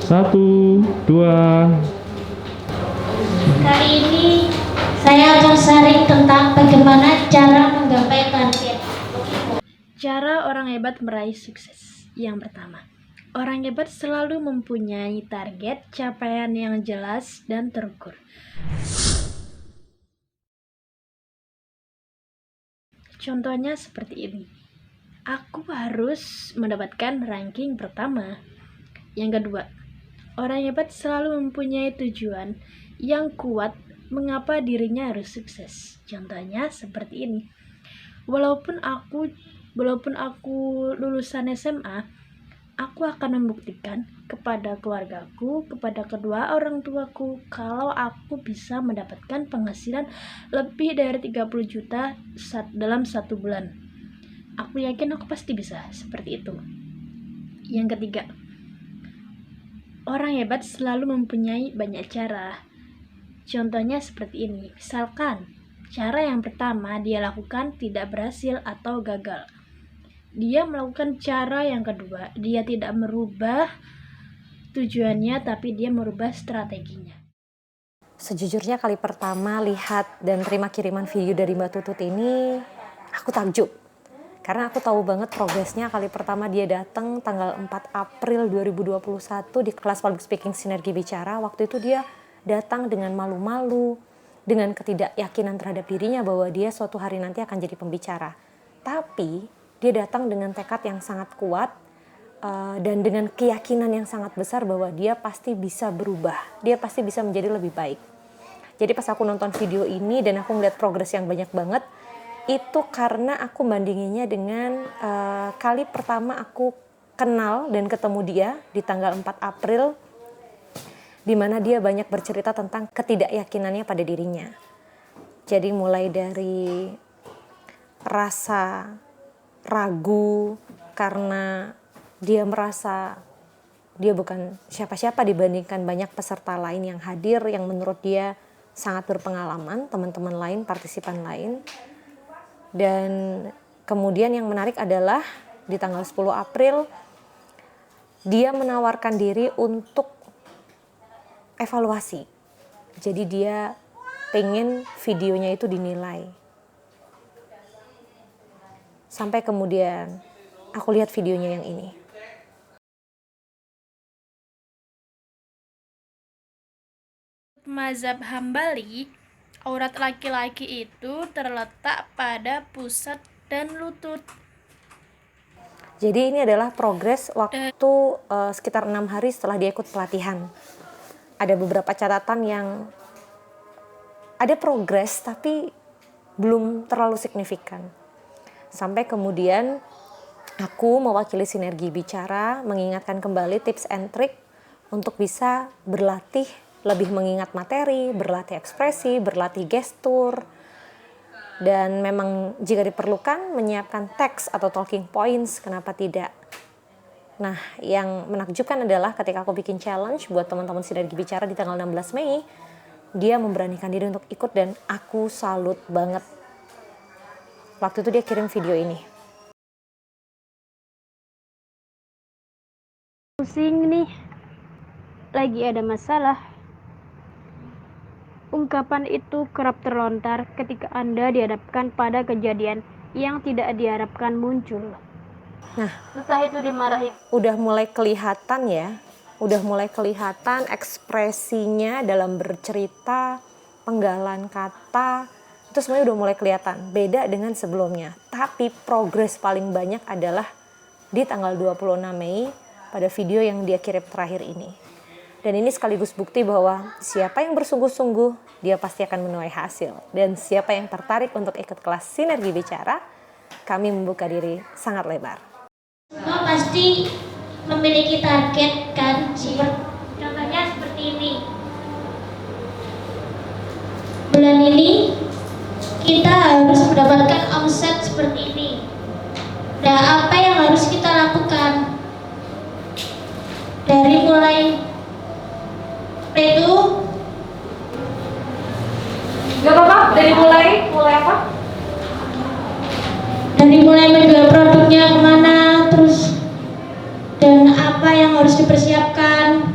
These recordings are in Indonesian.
1, 2. Kali ini saya akan sharing tentang bagaimana cara menggapai target. Cara orang hebat meraih sukses. Yang pertama, orang hebat selalu mempunyai target capaian yang jelas dan terukur. Contohnya seperti ini. Aku harus mendapatkan ranking pertama. Yang kedua, orang hebat selalu mempunyai tujuan yang kuat mengapa dirinya harus sukses. Contohnya seperti ini. Walaupun aku lulusan SMA, aku akan membuktikan kepada keluargaku, kepada kedua orang tuaku, kalau aku bisa mendapatkan penghasilan lebih dari 30 juta dalam 1 bulan. Aku yakin aku pasti bisa seperti itu. Yang ketiga, orang hebat selalu mempunyai banyak cara. Contohnya seperti ini. Misalkan, cara yang pertama dia lakukan tidak berhasil atau gagal. Dia melakukan cara yang kedua. Dia tidak merubah tujuannya, tapi dia merubah strateginya. Sejujurnya kali pertama lihat dan terima kiriman video dari Mbak Tutut ini, aku takjub. Karena aku tahu banget progresnya. Kali pertama dia datang tanggal 4 April 2021 di kelas Public Speaking Sinergi Bicara. Waktu itu dia datang dengan malu-malu, dengan ketidakyakinan terhadap dirinya bahwa dia suatu hari nanti akan jadi pembicara. Tapi dia datang dengan tekad yang sangat kuat dan dengan keyakinan yang sangat besar bahwa dia pasti bisa berubah. Dia pasti bisa menjadi lebih baik. Jadi pas aku nonton video ini dan aku ngeliat progres yang banyak banget, itu karena aku bandinginnya dengan kali pertama aku kenal dan ketemu dia di tanggal 4 April, di mana dia banyak bercerita tentang ketidakyakinannya pada dirinya. Jadi mulai dari rasa ragu karena dia merasa dia bukan siapa-siapa dibandingkan banyak peserta lain yang hadir, yang menurut dia sangat berpengalaman, teman-teman lain, partisipan lain. Dan kemudian yang menarik adalah di tanggal 10 April dia menawarkan diri untuk evaluasi. Jadi dia pengen videonya itu dinilai. Sampai kemudian aku lihat videonya yang ini. Mazhab Hambali, aurat laki-laki itu terletak pada pusat dan lutut. Jadi ini adalah progres waktu sekitar 6 hari setelah dia ikut pelatihan. Ada beberapa catatan yang ada progres tapi belum terlalu signifikan. Sampai kemudian aku mewakili Sinergi Bicara mengingatkan kembali tips and trick untuk bisa berlatih lebih mengingat materi, berlatih ekspresi, berlatih gestur, dan memang jika diperlukan menyiapkan teks atau talking points, kenapa tidak. Nah, yang menakjubkan adalah ketika aku bikin challenge buat teman-teman Sinergi Bicara di tanggal 16 Mei, dia memberanikan diri untuk ikut dan aku salut banget. Waktu itu dia kirim video ini. Pusing nih, lagi ada masalah. Ungkapan itu kerap terlontar ketika Anda dihadapkan pada kejadian yang tidak diharapkan muncul. Nah, Entah itu dimarahi. udah mulai kelihatan ya, udah mulai kelihatan ekspresinya dalam bercerita, penggalan kata, itu semuanya udah mulai kelihatan, beda dengan sebelumnya. Tapi progres paling banyak adalah di tanggal 26 Mei pada video yang dia kirim terakhir ini. Dan ini sekaligus bukti bahwa siapa yang bersungguh-sungguh, dia pasti akan menuai hasil. Dan siapa yang tertarik untuk ikut kelas Sinergi Bicara, kami membuka diri sangat lebar. Semua pasti memiliki target kan, contohnya seperti ini. Bulan ini kita harus mendapatkan omset seperti ini. Nah, apa yang harus kita lakukan? Dari mulai itu, Gak apa-apa, dari mulai apa? dari mulai menjual produknya kemana, terus dan apa yang harus dipersiapkan,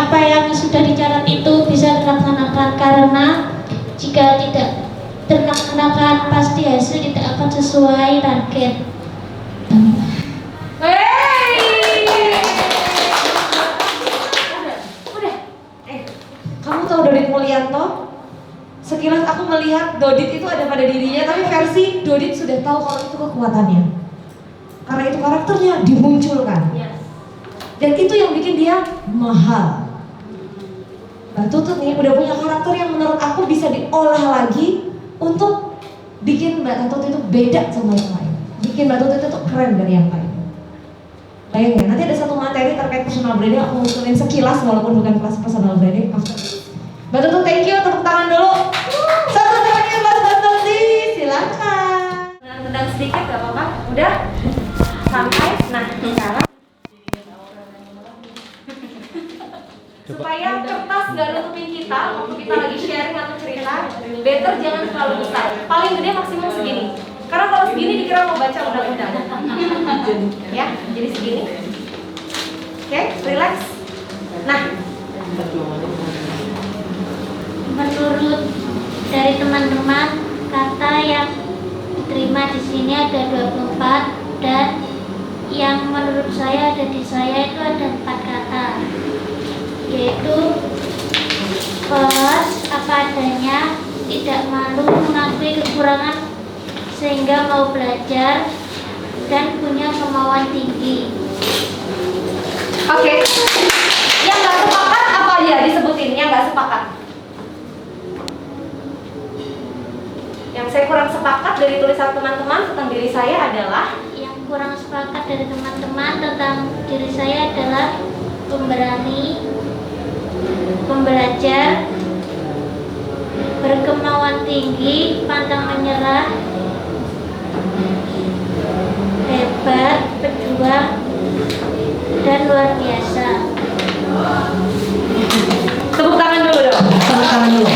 apa yang sudah dicatat itu bisa dilaksanakan, karena jika tidak terlaksanakan pasti hasil tidak akan sesuai target. Kamu tahu Dodit Mulyanto? Sekilas aku melihat Dodit itu ada pada dirinya, tapi versi Dodit sudah tahu kalau itu kekuatannya. Karena itu karakternya dimunculkan. Dan itu yang bikin dia mahal. Mbak Tutut nih udah punya karakter yang menurut aku bisa diolah lagi untuk bikin Mbak Tutut itu beda sama yang lain. Bikin Mbak Tutut itu keren dari yang lain. Bayangin, nanti ada satu materi terkait personal branding, aku munculin sekilas walaupun bukan kelas personal branding. Mbak Tutut, thank you, tepuk tangan dulu. Satu terakhir Mbak Tutut, silakan. Tendang sedikit gak apa-apa, udah santai. Nah, sekarang supaya kertas gak nutupin kita waktu kita lagi sharing atau cerita, better jangan terlalu besar. Paling gede maksimum segini. Karena kalau segini dikira mau baca undang-undang. Ya, jadi segini. Oke, relax. Nah, Menurut dari teman-teman, kata yang diterima di sini ada 24 dan yang menurut saya ada di saya itu ada 4 kata, yaitu polos, apa adanya, tidak malu, mengakui kekurangan sehingga mau belajar, dan punya kemauan tinggi. oke. Yang nggak sepakat apa aja disebutin? Yang nggak sepakat? Yang saya kurang sepakat dari tulisan teman-teman tentang diri saya adalah, Yang kurang sepakat dari teman-teman tentang diri saya adalah pemberani, pembelajar, berkemauan tinggi, pantang menyerah, hebat, pejuang, dan luar biasa. tepuk tangan dulu dong. Tepuk tangan dulu.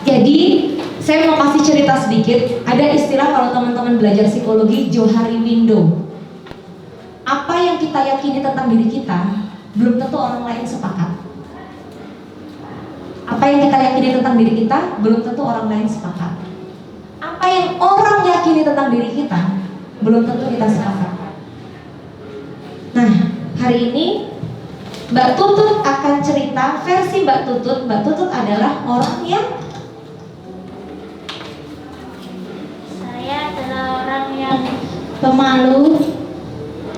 Jadi saya mau kasih cerita sedikit. Ada istilah kalau teman-teman belajar psikologi, Johari window. Apa yang kita yakini tentang diri kita belum tentu orang lain sepakat. Apa yang kita yakini tentang diri kita belum tentu orang lain sepakat. Apa yang orang yakini tentang diri kita belum tentu kita sepakat. Nah, hari ini Mbak Tutut akan cerita versi Mbak Tutut. Mbak Tutut adalah orang yang pemalu,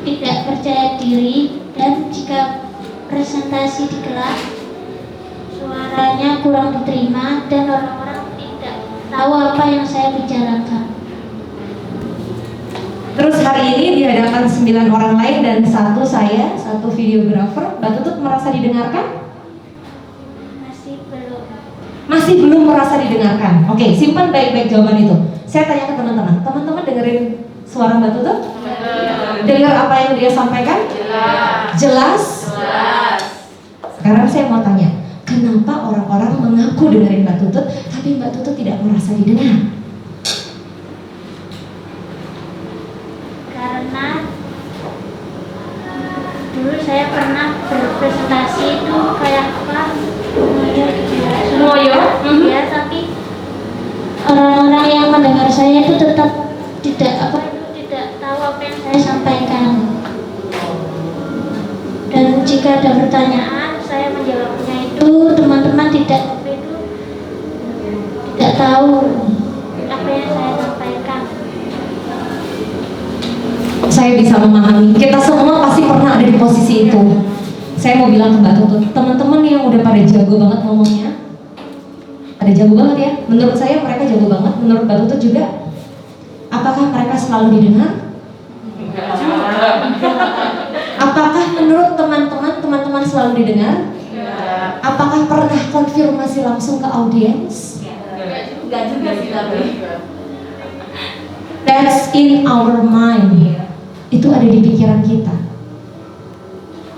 tidak percaya diri, dan jika presentasi di kelas suaranya kurang diterima dan orang-orang tidak tahu apa yang saya bicarakan. Terus hari ini di hadapan 9 orang lain dan satu saya, satu videografer, Mbak Tutut merasa didengarkan? Masih belum. Masih belum merasa didengarkan. Oke, simpan baik-baik jawaban itu. Saya tanya ke teman-teman. Teman-teman dengerin suara Mbak Tutut? Dengar apa yang dia sampaikan? Jelas? Sekarang saya mau tanya, kenapa orang-orang mengaku dengerin Mbak Tutut, tapi Mbak Tutut tidak merasa didengar? Karena dulu saya pernah berpresentasi itu kayak apa? Ngoyo? Ya, tapi orang-orang yang mendengar saya itu tetap tidak tahu apa yang saya sampaikan. Dan jika ada pertanyaan, saya menjawabnya itu teman-teman tidak tahu apa yang saya sampaikan. Saya bisa memahami. Kita semua pasti pernah ada di posisi itu. Saya mau bilang ke Mbak Tutut, teman-teman yang udah pada jago banget ngomongnya, pada jago banget ya. Menurut saya mereka jago banget. Menurut Mbak Tutut juga. Apakah mereka selalu didengar? Apakah menurut teman-teman selalu didengar? Apakah pernah konfirmasi langsung ke audiens? Enggak juga sih tapi. That's in our mind. Itu ada di pikiran kita.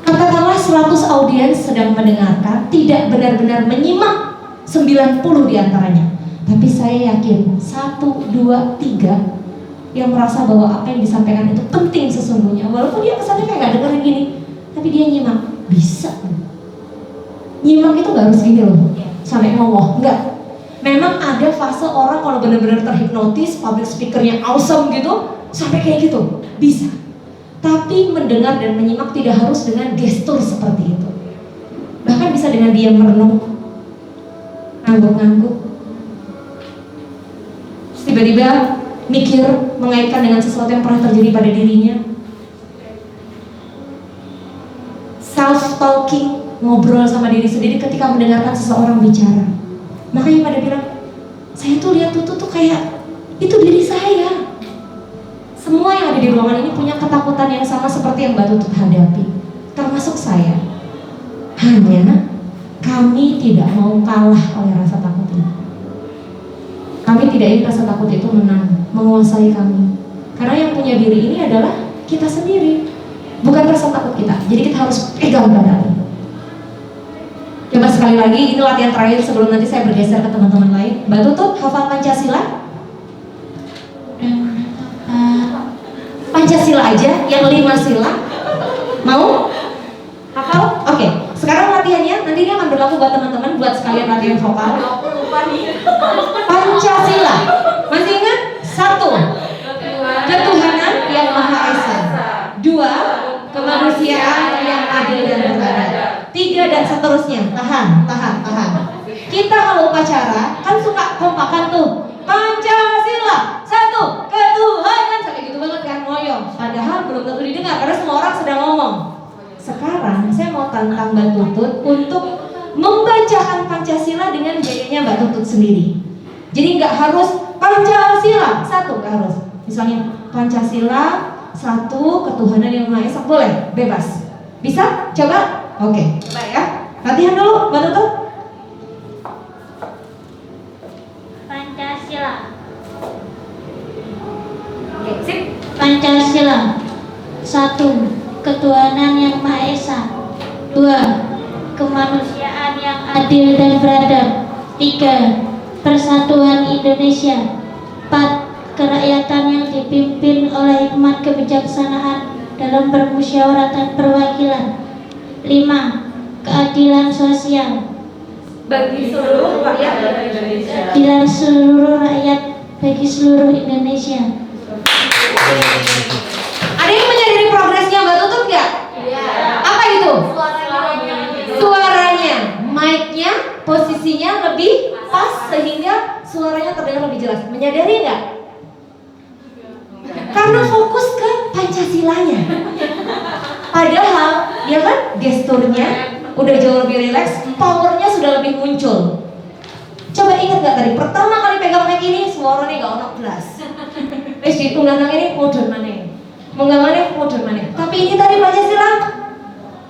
Katakanlah 100 audiens sedang mendengarkan, tidak benar-benar menyimak 90 diantaranya. Tapi saya yakin 1, 2, 3 yang merasa bahwa apa yang disampaikan itu penting sesungguhnya. Walaupun dia kesannya kayak gak dengerin gini, tapi dia nyimak. Bisa. Nyimak itu nggak harus gini loh, sampai ngomong, enggak. Memang ada fase orang kalau benar-benar terhipnotis, public speakernya awesome gitu, sampai kayak gitu, bisa. Tapi mendengar dan menyimak tidak harus dengan gestur seperti itu. Bahkan bisa dengan diam merenung, ngangguk-ngangguk, tiba-tiba mikir, mengaitkan dengan sesuatu yang pernah terjadi pada dirinya. Self-talking, ngobrol sama diri sendiri ketika mendengarkan seseorang bicara. Makanya pada bilang, saya tuh lihat Tutut tuh kayak, itu diri saya. Semua yang ada di ruangan ini punya ketakutan yang sama seperti yang Mbak Tutut hadapi, termasuk saya. Hanya kami tidak mau kalah oleh rasa takut ini. Kami tidak ingin rasa takut itu menang, menguasai kami. Karena yang punya diri ini adalah kita sendiri, bukan rasa takut kita. Jadi kita harus pegang badan. Coba sekali lagi, ini latihan terakhir sebelum nanti saya bergeser ke teman-teman lain. Mbak Tutut hafal Pancasila? Pancasila aja, yang 5 sila. Mau? Hafal? Oke. Sekarang latihannya, nanti ini akan berlaku buat teman-teman, buat sekalian latihan vokal. Pancasila. Masih ingat? 1. Ketuhanan yang Maha Esa. 2. Kemanusiaan yang adil dan beradab. 3 dan seterusnya. Tahan. Kita kalau upacara kan suka kompakan tuh. Pancasila. 1. Ketuhanan. Sampai gitu banget kan, ngoyong. Padahal belum tentu didengar karena semua orang sedang ngomong. Sekarang saya mau tantang Mbak Tutut untuk membacakan Pancasila dengan gayanya Mbak Tutut sendiri. Jadi nggak harus Pancasila 1, nggak harus. Misalnya Pancasila 1, ketuhanan yang Maha Esa, boleh, bebas. Bisa? Coba? Oke, coba ya. Latihan dulu, Mbak Tutut. Pancasila. Oke, sip. Pancasila. 1. Ketuhanan yang Maha Esa. 2. Kemanusiaan yang adil dan beradab. 3. Persatuan Indonesia. 4. Kerakyatan yang dipimpin oleh hikmat kebijaksanaan dalam permusyawaratan perwakilan. 5. Keadilan sosial Bagi seluruh rakyat Indonesia. keadilan seluruh rakyat bagi seluruh Indonesia. Ada yang menyadari progresnya Mbak Tutut nggak? Iya. Apa itu? Suaranya, mic-nya, posisinya lebih pas sehingga suaranya terdengar lebih jelas. Menyadari nggak? Karena fokus ke Pancasilanya. Padahal, ya kan, gesturnya udah jauh lebih rileks, powernya sudah lebih muncul. Coba ingat nggak tadi pertama kali pegang mic ini suaranya nggak ono blas. Terus diunggah nang ini modern mana? Munggah mana modern mana? Tapi ini tadi Pancasila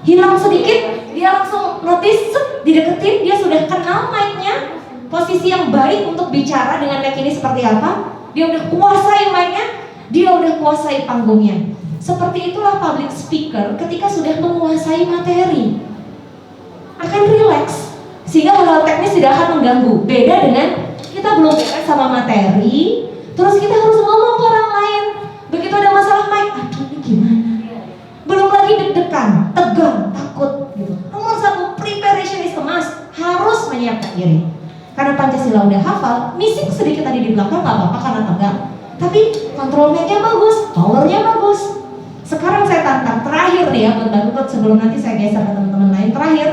hilang sedikit, dia langsung notice, dideketin, dia sudah kenal mic-nya, posisi yang baik untuk bicara dengan mic ini seperti apa. Dia udah kuasai mic-nya, dia udah kuasai panggungnya. Seperti itulah public speaker ketika sudah menguasai materi. Akan relax. Sehingga hal-hal teknis tidak akan mengganggu. Beda dengan kita belum beres sama materi, terus kita harus ngomong ke orang lain. Begitu ada masalah mic, aduh ini gimana? Belum lagi deg-degan, tegang, takut gitu. Nomor 1, preparation is a must. Harus menyiapkan diri. Karena Pancasila udah hafal, missing sedikit tadi di belakang nggak apa-apa karena tegang. Tapi kontrol mic-nya bagus, powernya bagus. Sekarang saya tantang terakhir nih ya buat Mbak Tutut sebelum nanti saya geser ke teman-teman lain. Terakhir,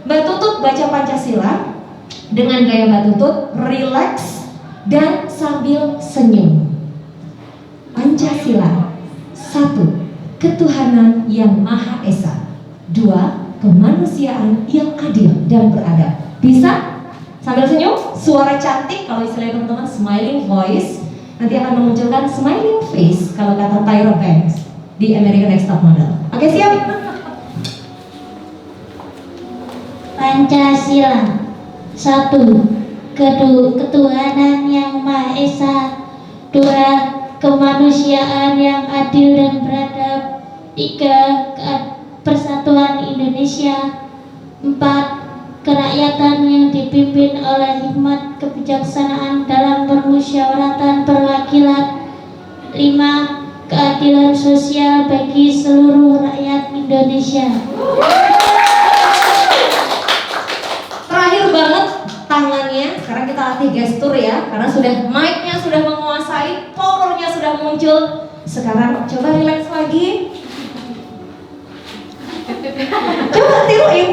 Mbak Tutut baca Pancasila dengan gaya Mbak Tutut, relax dan sambil senyum. Pancasila. 1. Ketuhanan yang Maha Esa. 2. Kemanusiaan yang adil dan beradab. Bisa? Sambil senyum, suara cantik kalau istilahnya teman-teman, smiling voice. Nanti akan memunculkan smiling face kalau kata Tyra Banks di American Next Top Model. Oke, siap? Pancasila. 1. Ketuhanan yang Maha Esa. 2. Kemanusiaan yang adil dan beradab. 3. Persatuan Indonesia. 4. Kerakyatan yang dipimpin oleh hikmat kebijaksanaan dalam permusyawaratan perwakilan. 5. Keadilan sosial bagi seluruh rakyat Indonesia. ya, karena sudah mic-nya sudah menguasai, powernya sudah muncul. Sekarang coba relax lagi. Coba tiruin.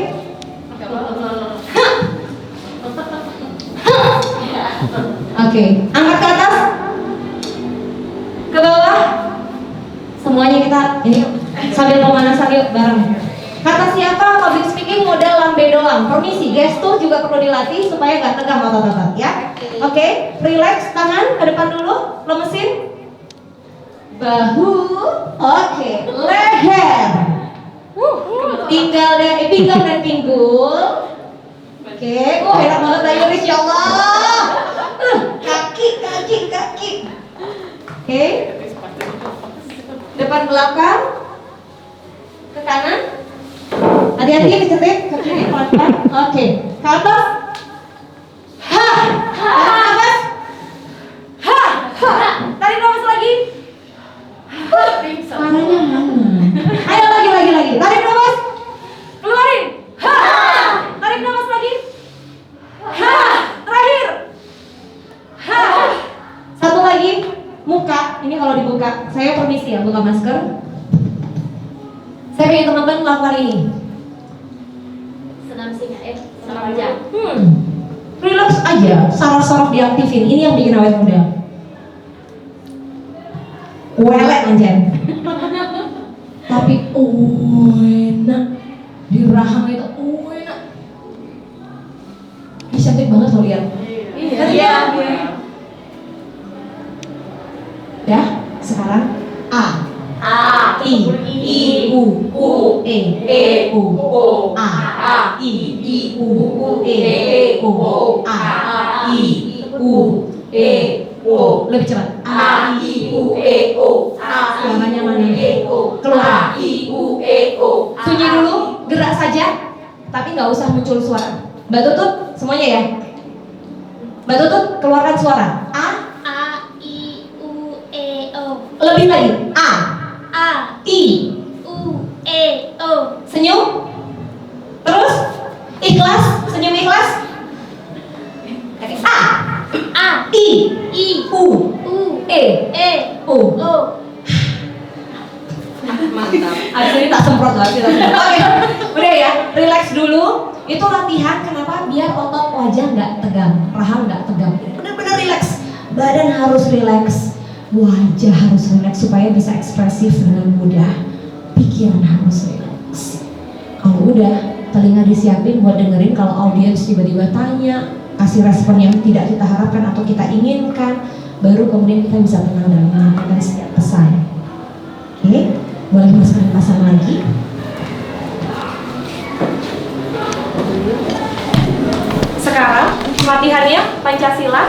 Oke, angkat ke atas, ke bawah. Semuanya kita ini sambil pemanasan yuk bareng. Kata siapa public speaking model lambe doang. Permisi, gestur juga perlu dilatih supaya nggak tegang otot-otot ya. Oke, relax, tangan ke depan dulu, lemesin. Bahu, oke, leher. Pinggang dan pinggul. Oke, enak banget ayo insya Allah. Kaki. Oke. Depan belakang. Ke kanan. Hati-hati kejepit, ke kiri pelan-pelan. Oke, ke atas. Ha. Nafas. Ha. Tarik nafas lagi. Suaranya mana? Ayo lagi. Tarik nafas. Keluarin. Ha. Tarik nafas lagi. Ha. Terakhir. Ha. Satu lagi. Muka. Ini kalau dibuka. Saya permisi ya, buka masker. Saya pengen teman-teman melakukan ini. Senam aja. Relax aja, saraf-saraf diaktifin. Ini yang bikin awet muda. Welek anjen. Tapi enak. Di rahang itu enak. Ini cantik banget lo lihat. Iya. Ya, sekarang A. I U E U A I U E U A I U E U. Lebih cepat. A I U E U. Suaranya mana? Keluar. I U E U. Sunyi dulu, gerak saja, tapi nggak usah muncul suara. Mbak Tutut, semuanya ya. Mbak Tutut, keluarkan suara. A I U E O. lebih lagi. A I U E O. senyum. Terus ikhlas, senyum ikhlas. A I U E O. Mantap. Abis ini tak semprot lagi. Oke, udah ya, relax dulu. Itu latihan kenapa? Biar otot wajah nggak tegang, rahang nggak tegang. Bener-bener relax. Badan harus relax, wajah harus relax supaya bisa ekspresif dengan mudah. Pikiran harus relax. Kalau udah, telinga disiapin buat dengerin kalau audiens tiba-tiba tanya, kasih respon yang tidak kita harapkan atau kita inginkan, baru kemudian kita bisa tenang dalam menyampaikan setiap pesan. Oke, boleh pasang lagi. Sekarang latihannya Pancasila